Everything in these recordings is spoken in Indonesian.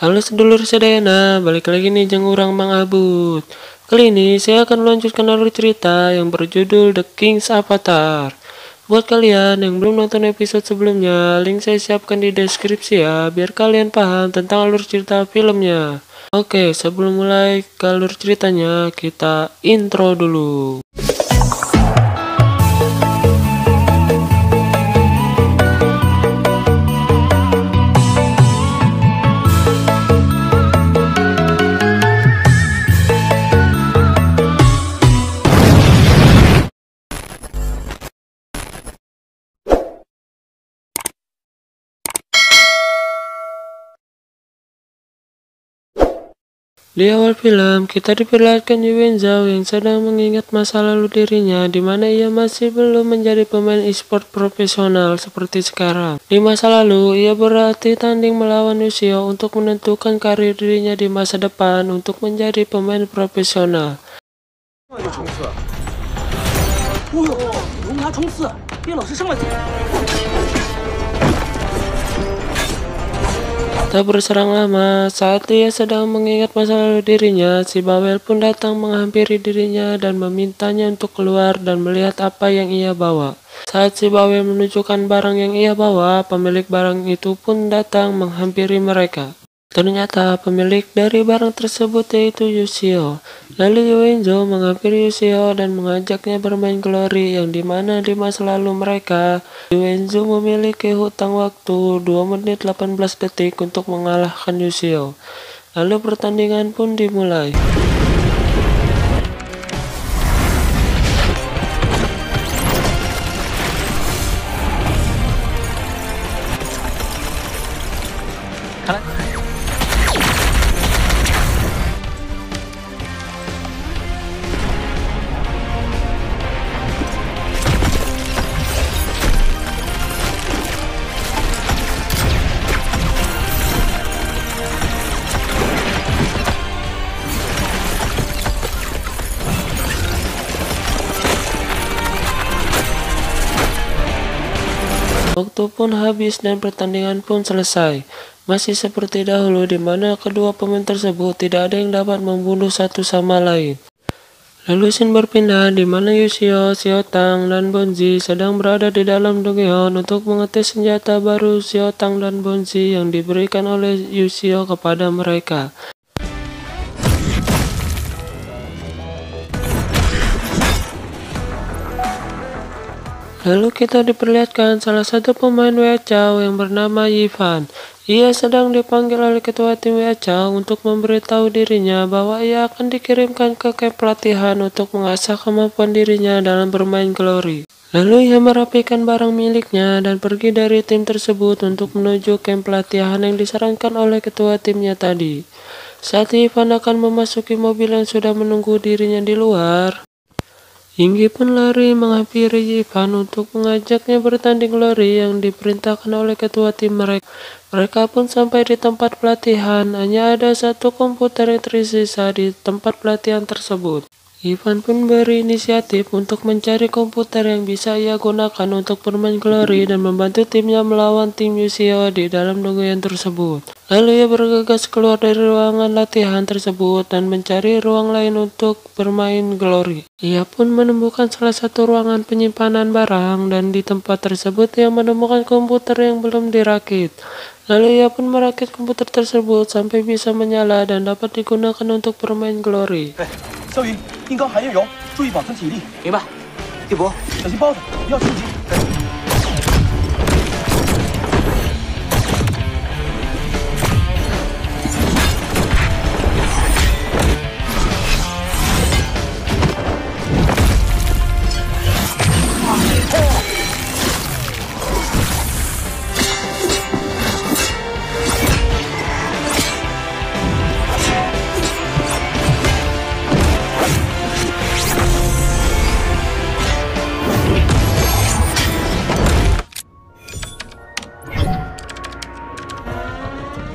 Halo sedulur sedayana, balik lagi nih jeung urang Mang Abut. Kali ini saya akan melanjutkan alur cerita yang berjudul The King's Avatar. Buat kalian yang belum nonton episode sebelumnya, link saya siapkan di deskripsi ya, biar kalian paham tentang alur cerita filmnya. Oke, sebelum mulai ke alur ceritanya, kita intro dulu. Di awal film, kita diperlihatkan Yuan Zhao yang sedang mengingat masa lalu dirinya di mana ia masih belum menjadi pemain e-sport profesional seperti sekarang. Di masa lalu, ia berlatih tanding melawan Lucio untuk menentukan karir dirinya di masa depan untuk menjadi pemain profesional. Tak berserang lama, saat ia sedang mengingat masa lalu dirinya, si bawel pun datang menghampiri dirinya dan memintanya untuk keluar dan melihat apa yang ia bawa. Saat si bawel menunjukkan barang yang ia bawa, pemilik barang itu pun datang menghampiri mereka. Ternyata pemilik dari barang tersebut yaitu Lucio. Lalu Yuan Zhao menghampiri Lucio dan mengajaknya bermain Glory yang dimana di masa lalu mereka, Yuan Zhao memiliki hutang waktu 2 menit 18 detik untuk mengalahkan Lucio. Lalu pertandingan pun dimulai. Waktu pun habis dan pertandingan pun selesai. Masih seperti dahulu di mana kedua pemain tersebut tidak ada yang dapat membunuh satu sama lain. Lalu scene berpindah di mana Lucio, Xiaotang, dan Bonzi sedang berada di dalam Donggyeon untuk mengetes senjata baru Xiaotang dan Bonzi yang diberikan oleh Lucio kepada mereka. Lalu kita diperlihatkan salah satu pemain Wea Chao yang bernama Yivan. Ia sedang dipanggil oleh ketua tim Wea Chao untuk memberitahu dirinya bahwa ia akan dikirimkan ke camp pelatihan untuk mengasah kemampuan dirinya dalam bermain Glory. Lalu ia merapikan barang miliknya dan pergi dari tim tersebut untuk menuju camp pelatihan yang disarankan oleh ketua timnya tadi. Saat Yivan akan memasuki mobil yang sudah menunggu dirinya di luar, Yinggi pun lari menghampiri Yivan untuk mengajaknya bertanding Glory yang diperintahkan oleh ketua tim mereka. Mereka pun sampai di tempat pelatihan, hanya ada satu komputer yang tersisa di tempat pelatihan tersebut. Yivan pun berinisiatif untuk mencari komputer yang bisa ia gunakan untuk bermain Glory dan membantu timnya melawan tim Lucio di dalam Donggyeon tersebut. Lalu ia bergegas keluar dari ruangan latihan tersebut dan mencari ruang lain untuk bermain Glory. Ia pun menemukan salah satu ruangan penyimpanan barang dan di tempat tersebut ia menemukan komputer yang belum dirakit. Lalu ia pun merakit komputer tersebut sampai bisa menyala dan dapat digunakan untuk bermain Glory. 肖云，硬刚含液油，注意保存体力。明白。地博，小心包子，不要心急。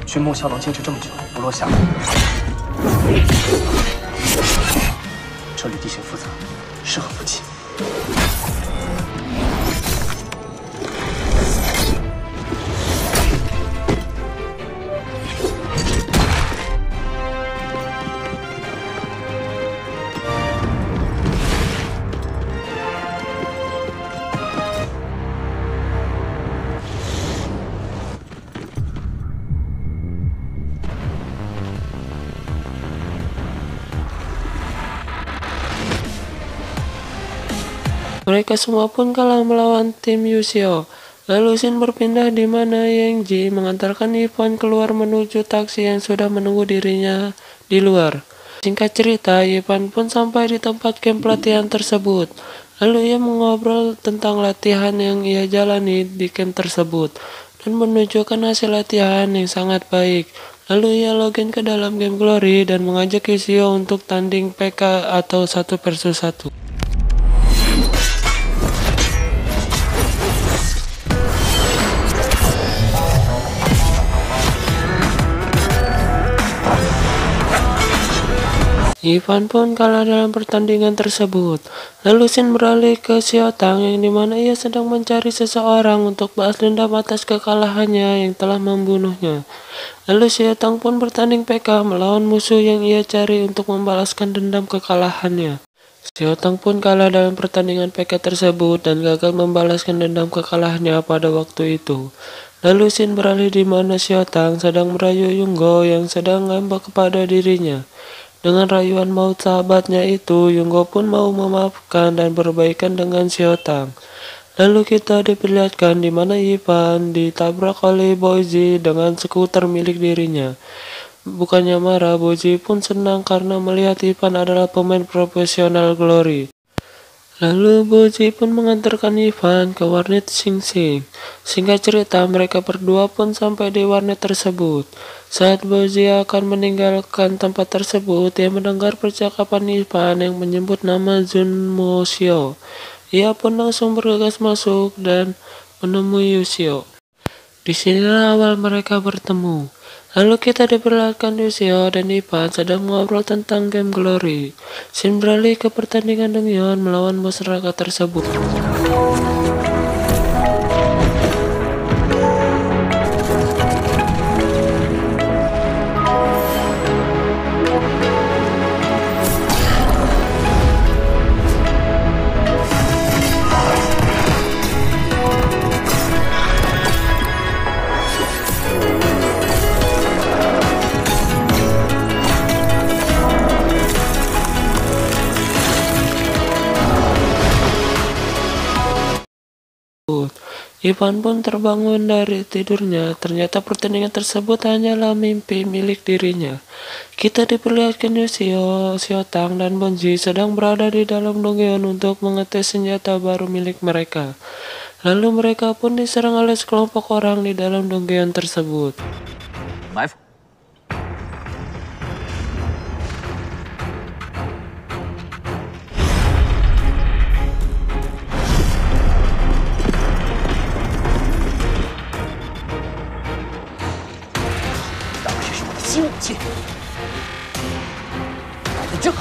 君莫笑能坚持这么久不落下。这里地形复杂，适合伏击。Mereka semua pun kalah melawan tim Yusio. Lalu Shin berpindah di mana Yang Ji mengantarkan Ivan keluar menuju taksi yang sudah menunggu dirinya di luar. Singkat cerita, Ivan pun sampai di tempat camp pelatihan tersebut. Lalu ia mengobrol tentang latihan yang ia jalani di camp tersebut dan menunjukkan hasil latihan yang sangat baik. Lalu ia login ke dalam game Glory dan mengajak Yusio untuk tanding PK atau 1 versus 1. Ivan pun kalah dalam pertandingan tersebut. Lalu Shin beralih ke Xiaotang yang dimana ia sedang mencari seseorang untuk balas dendam atas kekalahannya yang telah membunuhnya. Lalu Xiaotang pun bertanding PK melawan musuh yang ia cari untuk membalaskan dendam kekalahannya. Xiaotang pun kalah dalam pertandingan PK tersebut dan gagal membalaskan dendam kekalahannya pada waktu itu. Lalu Shin beralih di mana Xiaotang sedang merayu Yunggo yang sedang ngambek kepada dirinya. Dengan rayuan maut sahabatnya itu, Yunggo pun mau memaafkan dan berbaikan dengan Xiaotang. Lalu kita diperlihatkan di mana Ivan ditabrak oleh Boji dengan skuter milik dirinya. Bukannya marah, Boji pun senang karena melihat Ivan adalah pemain profesional Glory. Lalu Boji pun mengantarkan Ivan ke warnet Sing Sing. Singkat cerita, mereka berdua pun sampai di warnet tersebut. Saat Boji akan meninggalkan tempat tersebut, ia mendengar percakapan Ivan yang menyebut nama Jun Mo Xiao. Ia pun langsung bergegas masuk dan menemui Yusio. Di sinilah awal mereka bertemu. Lalu kita diperlihatkan Yusio dan Ivan sedang mengobrol tentang game Glory. Shin beralih ke pertandingan Donghyeon melawan bos neraka tersebut. Ivan pun terbangun dari tidurnya. Ternyata pertandingan tersebut hanyalah mimpi milik dirinya. Kita diperlihatkan Yusio, Xiaotang, dan Bonji sedang berada di dalam Donghyeon untuk mengetes senjata baru milik mereka. Lalu mereka pun diserang oleh sekelompok orang di dalam Donghyeon tersebut. 埋伏。当时是我的新武器，来得正好。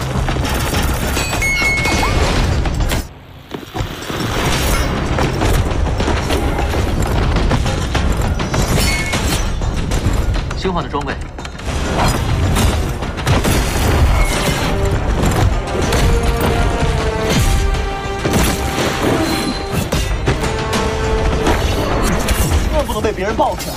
新换的装备。 千万不能被别人抱起来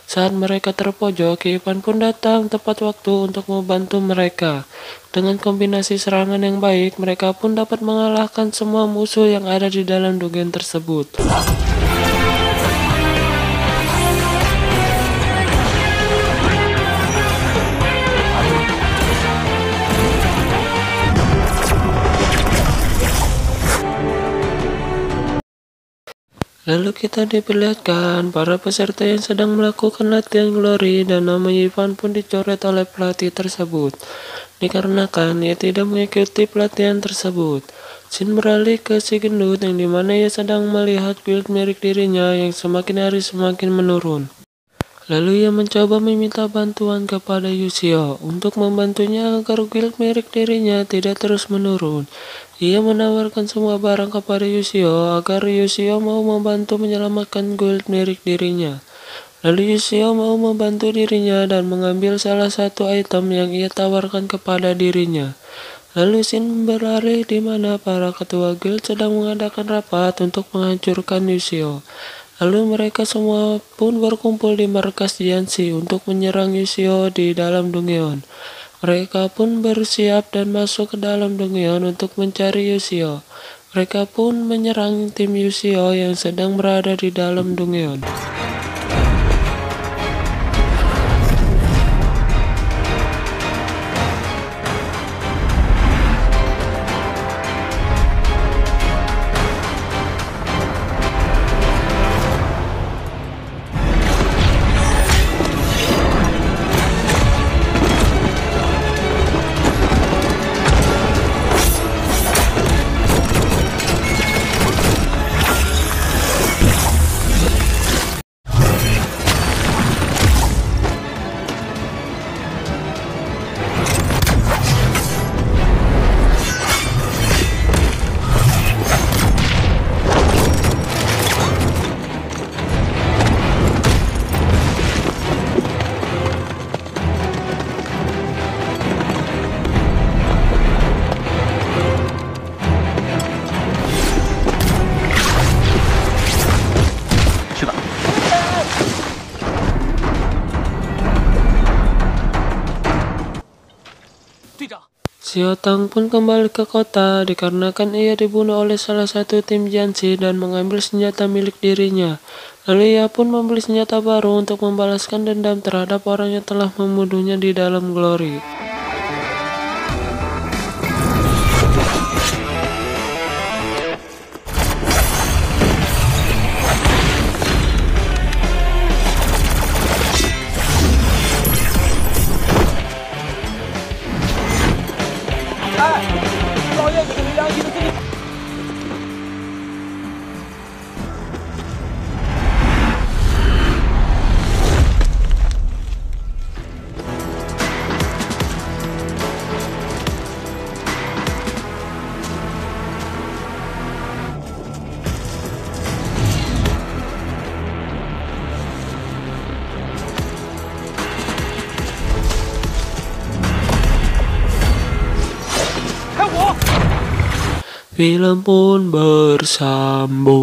！Saat mereka terpojok, Ivan pun datang tepat waktu untuk membantu mereka. Dengan kombinasi serangan yang baik, mereka pun dapat mengalahkan semua musuh yang ada di dalam Donghyeon tersebut. Lalu kita diperlihatkan para peserta yang sedang melakukan latihan Glory dan nama Ivan pun dicoret oleh pelatih tersebut. Dikarenakan ia tidak mengikuti pelatihan tersebut. Shin beralih ke si gendut yang dimana ia sedang melihat guild milik dirinya yang semakin hari semakin menurun. Lalu ia mencoba meminta bantuan kepada Yusio untuk membantunya agar guild milik dirinya tidak terus menurun. Ia menawarkan semua barang kepada Yusio agar Yusio mau membantu menyelamatkan guild milik dirinya. Lalu Yusio mau membantu dirinya dan mengambil salah satu item yang ia tawarkan kepada dirinya. Lalu Shin berlari di mana para ketua guild sedang mengadakan rapat untuk menghancurkan Yusio. Lalu mereka semua pun berkumpul di markas Jianxi untuk menyerang Yushio di dalam Donggyeon. Mereka pun bersiap dan masuk ke dalam Donggyeon untuk mencari Yushio. Mereka pun menyerang tim Yushio yang sedang berada di dalam Donggyeon. Xiao Tang pun kembali ke kota dikarenakan ia dibunuh oleh salah satu tim Jianxi dan mengambil senjata milik dirinya. Lalu ia pun membeli senjata baru untuk membalaskan dendam terhadap orang yang telah membunuhnya di dalam Glory. Film pun bersambung.